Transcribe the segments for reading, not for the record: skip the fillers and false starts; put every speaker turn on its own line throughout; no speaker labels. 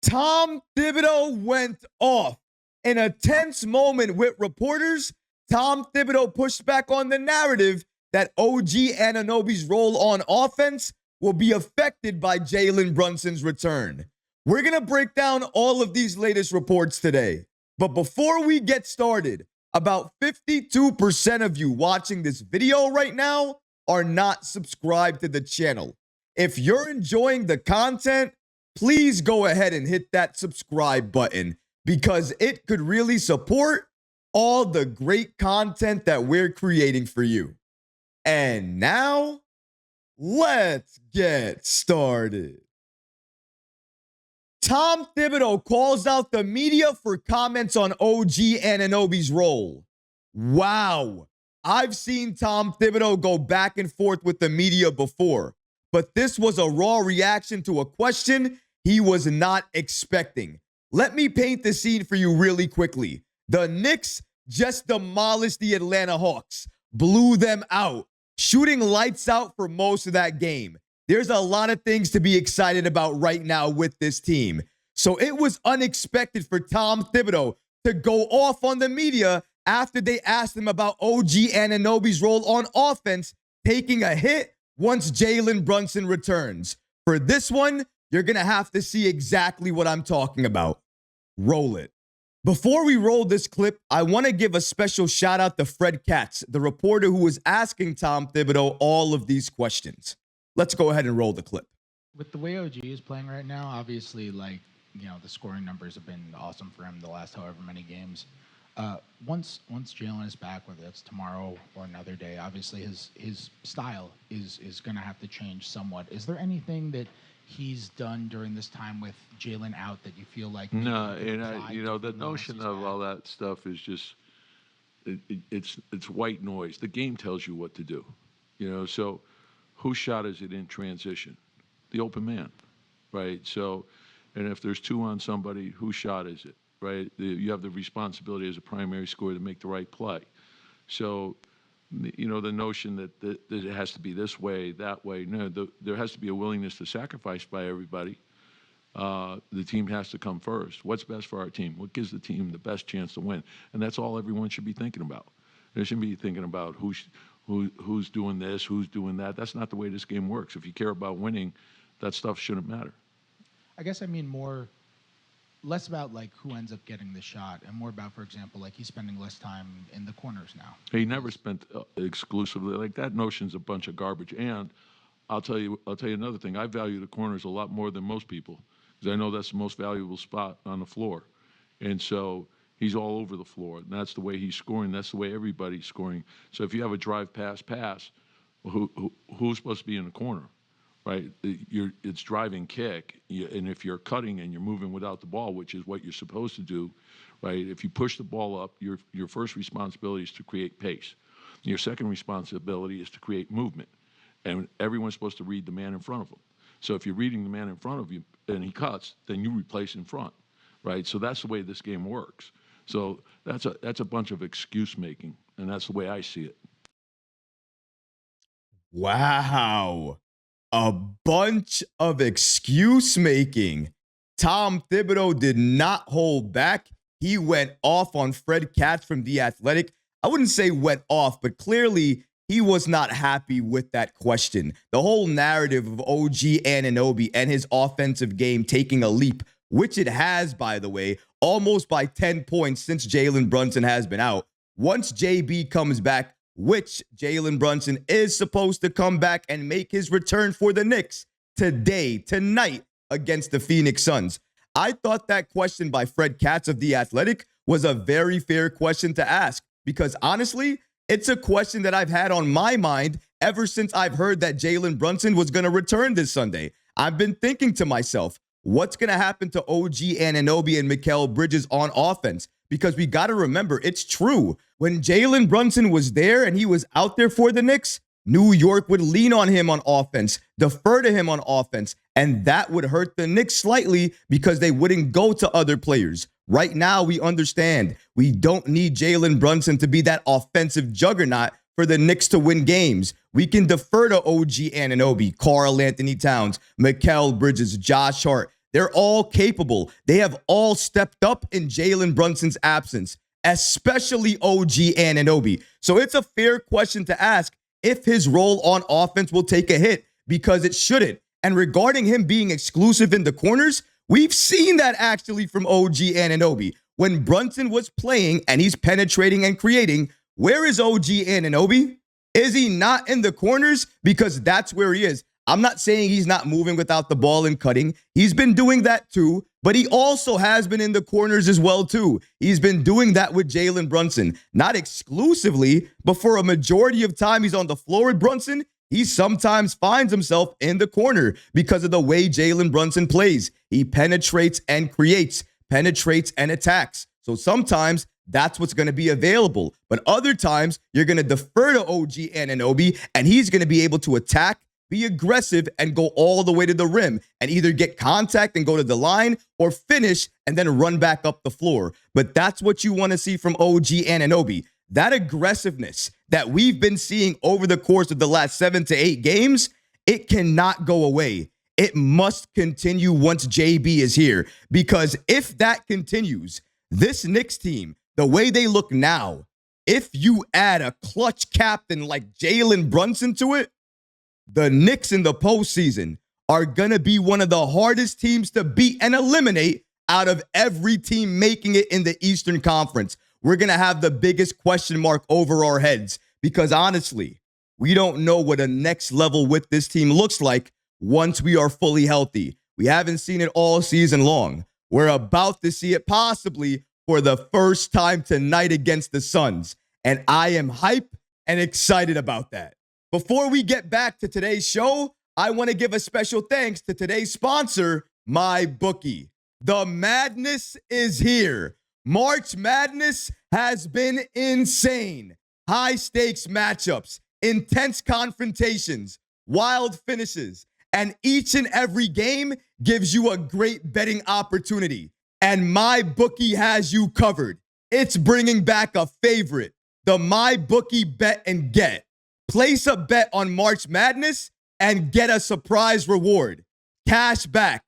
Tom Thibodeau went off. In a tense moment with reporters, Tom Thibodeau pushed back on the narrative that OG Anunoby's role on offense will be affected by Jalen Brunson's return. We're going to break down all of these latest reports today. But before we get started, about 52% of you watching this video right now are not subscribed to the channel. If you're enjoying the content, please go ahead and hit that subscribe button because it could really support all the great content that we're creating for you. And now, let's get started. Tom Thibodeau calls out the media for comments on OG Anunoby's role. Wow. I've seen Tom Thibodeau go back and forth with the media before, but this was a raw reaction to a question he was not expecting. Let me paint the scene for you really quickly. The Knicks just demolished the Atlanta Hawks, blew them out, shooting lights out for most of that game. There's a lot of things to be excited about right now with this team. So it was unexpected for Tom Thibodeau to go off on the media after they asked him about OG Anunoby's role on offense, taking a hit once Jalen Brunson returns. For this one, you're going to have to see exactly what I'm talking about. Roll it. Before we roll this clip, I want to give a special shout out to Fred Katz, the reporter who was asking Tom Thibodeau all of these questions. Let's go ahead and roll the clip.
With the way OG is playing right now, obviously, the scoring numbers have been awesome for him the last however many games. Once Jalen is back, whether that's tomorrow or another day, obviously his style is going to have to change somewhat. Is there anything that he's done during this time with Jalen out that you feel like?
No, and the notion of all that stuff is just it's white noise. The game tells you what to do, so whose shot is it in transition? The open man, right? So, and if there's two on somebody, whose shot is it, right? You have the responsibility as a primary scorer to make the right play. So, the notion that it has to be this way, that way, no, there has to be a willingness to sacrifice by everybody. The team has to come first. What's best for our team? What gives the team the best chance to win? And that's all everyone should be thinking about. They shouldn't be thinking about who's doing this, who's doing that. That's not the way this game works. If you care about winning, that stuff shouldn't matter.
I guess I mean less about who ends up getting the shot and more about, for example, he's spending less time in the corners now.
He never spent exclusively. That notion's a bunch of garbage. And I'll tell you another thing. I value the corners a lot more than most people because I know that's the most valuable spot on the floor. And so he's all over the floor, and that's the way he's scoring. That's the way everybody's scoring. So if you have a drive, pass, well, who's supposed to be in the corner, right? It's driving kick, and if you're cutting and you're moving without the ball, which is what you're supposed to do, right? If you push the ball up, your first responsibility is to create pace. Your second responsibility is to create movement, and everyone's supposed to read the man in front of them. So if you're reading the man in front of you and he cuts, then you replace in front, right? So that's the way this game works. So that's a bunch of excuse making, and that's the way I see it.
Wow. A bunch of excuse making. Tom Thibodeau did not hold back. He went off on Fred Katz from The Athletic. I wouldn't say went off, but clearly he was not happy with that question. The whole narrative of OG Anunoby and his offensive game taking a leap, which it has, by the way, almost by 10 points since Jalen Brunson has been out. Once JB comes back, which Jalen Brunson is supposed to come back and make his return for the Knicks tonight against the Phoenix Suns. I thought that question by Fred Katz of The Athletic was a very fair question to ask because honestly, it's a question that I've had on my mind ever since I've heard that Jalen Brunson was going to return this Sunday. I've been thinking to myself, what's going to happen to OG Anunoby and Mikal Bridges on offense? Because we got to remember, it's true. When Jalen Brunson was there and he was out there for the Knicks, New York would lean on him on offense, defer to him on offense, and that would hurt the Knicks slightly because they wouldn't go to other players. Right now, we understand we don't need Jalen Brunson to be that offensive juggernaut for the Knicks to win games. We can defer to OG Anunoby, Karl Anthony Towns, Mikal Bridges, Josh Hart. They're all capable. They have all stepped up in Jalen Brunson's absence, especially OG Anunoby. So it's a fair question to ask if his role on offense will take a hit, because it shouldn't. And regarding him being exclusive in the corners, we've seen that actually from OG Anunoby. When Brunson was playing and he's penetrating and creating, where is OG Anunoby? Is he not in the corners? Because that's where he is. I'm not saying he's not moving without the ball and cutting. He's been doing that too, but he also has been in the corners as well too. He's been doing that with Jalen Brunson. Not exclusively, but for a majority of time he's on the floor with Brunson, he sometimes finds himself in the corner because of the way Jalen Brunson plays. He penetrates and creates, penetrates and attacks. So sometimes that's what's going to be available. But other times you're going to defer to OG Anunoby and he's going to be able to attack, be aggressive, and go all the way to the rim and either get contact and go to the line or finish and then run back up the floor. But that's what you want to see from OG Anunoby. That aggressiveness that we've been seeing over the course of the last 7 to 8 games, it cannot go away. It must continue once JB is here, because if that continues, this Knicks team, the way they look now, if you add a clutch captain like Jalen Brunson to it, the Knicks in the postseason are going to be one of the hardest teams to beat and eliminate out of every team making it in the Eastern Conference. We're going to have the biggest question mark over our heads because honestly, we don't know what a next level with this team looks like once we are fully healthy. We haven't seen it all season long. We're about to see it possibly for the first time tonight against the Suns. And I am hype and excited about that. Before we get back to today's show, I want to give a special thanks to today's sponsor, MyBookie. The madness is here. March Madness has been insane. High stakes matchups, intense confrontations, wild finishes, and each and every game gives you a great betting opportunity. And MyBookie has you covered. It's bringing back a favorite, the MyBookie Bet and Get. Place a bet on March Madness and get a surprise reward. Cash back,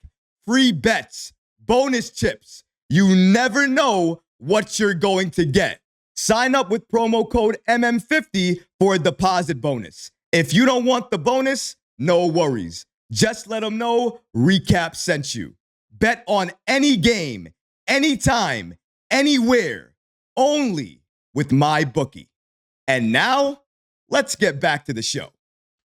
free bets, bonus chips. You never know what you're going to get. Sign up with promo code MM50 for a deposit bonus. If you don't want the bonus, no worries. Just let them know Recap sent you. Bet on any game, anytime, anywhere, only with MyBookie. And now, let's get back to the show.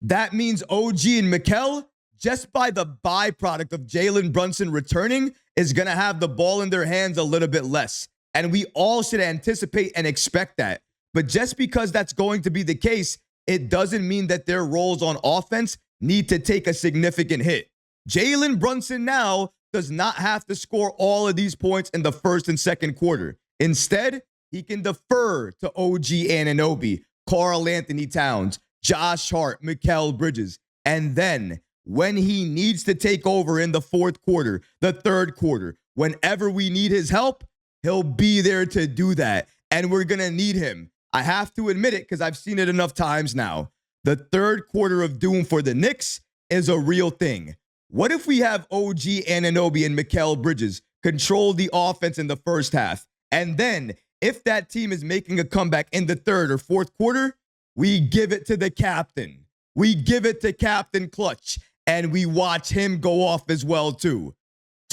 That means OG and Mikal, just by the byproduct of Jalen Brunson returning, is going to have the ball in their hands a little bit less. And we all should anticipate and expect that. But just because that's going to be the case, it doesn't mean that their roles on offense need to take a significant hit. Jalen Brunson now does not have to score all of these points in the first and second quarter. Instead, he can defer to OG Anunoby, Karl Anthony Towns, Josh Hart, Mikal Bridges. And then when he needs to take over in the fourth quarter, the third quarter, whenever we need his help, he'll be there to do that. And we're going to need him. I have to admit it because I've seen it enough times now. The third quarter of doom for the Knicks is a real thing. What if we have OG Anunoby and Mikal Bridges control the offense in the first half? And then if that team is making a comeback in the third or fourth quarter, we give it to the captain. We give it to Captain Clutch, and we watch him go off as well, too.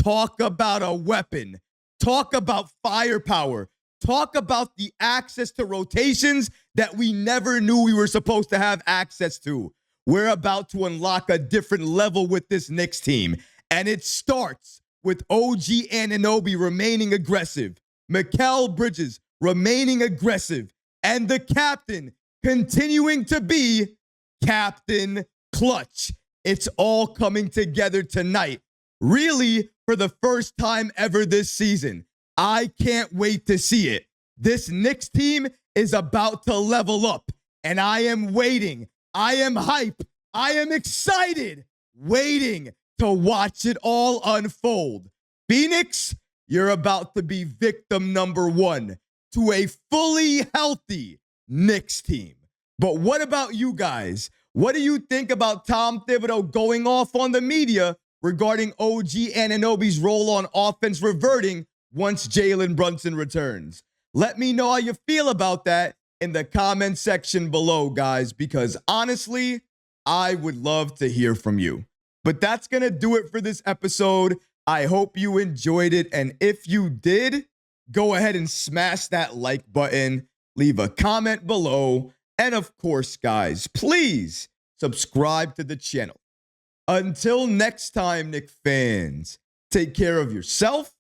Talk about a weapon. Talk about firepower. Talk about the access to rotations that we never knew we were supposed to have access to. We're about to unlock a different level with this Knicks team, and it starts with OG Anunoby remaining aggressive, Mikal Bridges remaining aggressive, and the captain continuing to be Captain Clutch. It's all coming together tonight, really for the first time ever this season. I can't wait to see it. This Knicks team is about to level up, and I am waiting. I am hype. I am excited, waiting to watch it all unfold. Phoenix, you're about to be victim number one to a fully healthy Knicks team. But what about you guys? What do you think about Tom Thibodeau going off on the media regarding OG Anunoby's role on offense reverting once Jalen Brunson returns. Let me know how you feel about that in the comment section below, guys, because honestly, I would love to hear from you. But that's going to do it for this episode. I hope you enjoyed it. And if you did, go ahead and smash that like button, leave a comment below. And of course, guys, please subscribe to the channel. Until next time, Knicks fans, take care of yourself,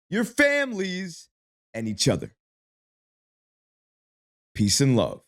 your families, and each other. Peace and love.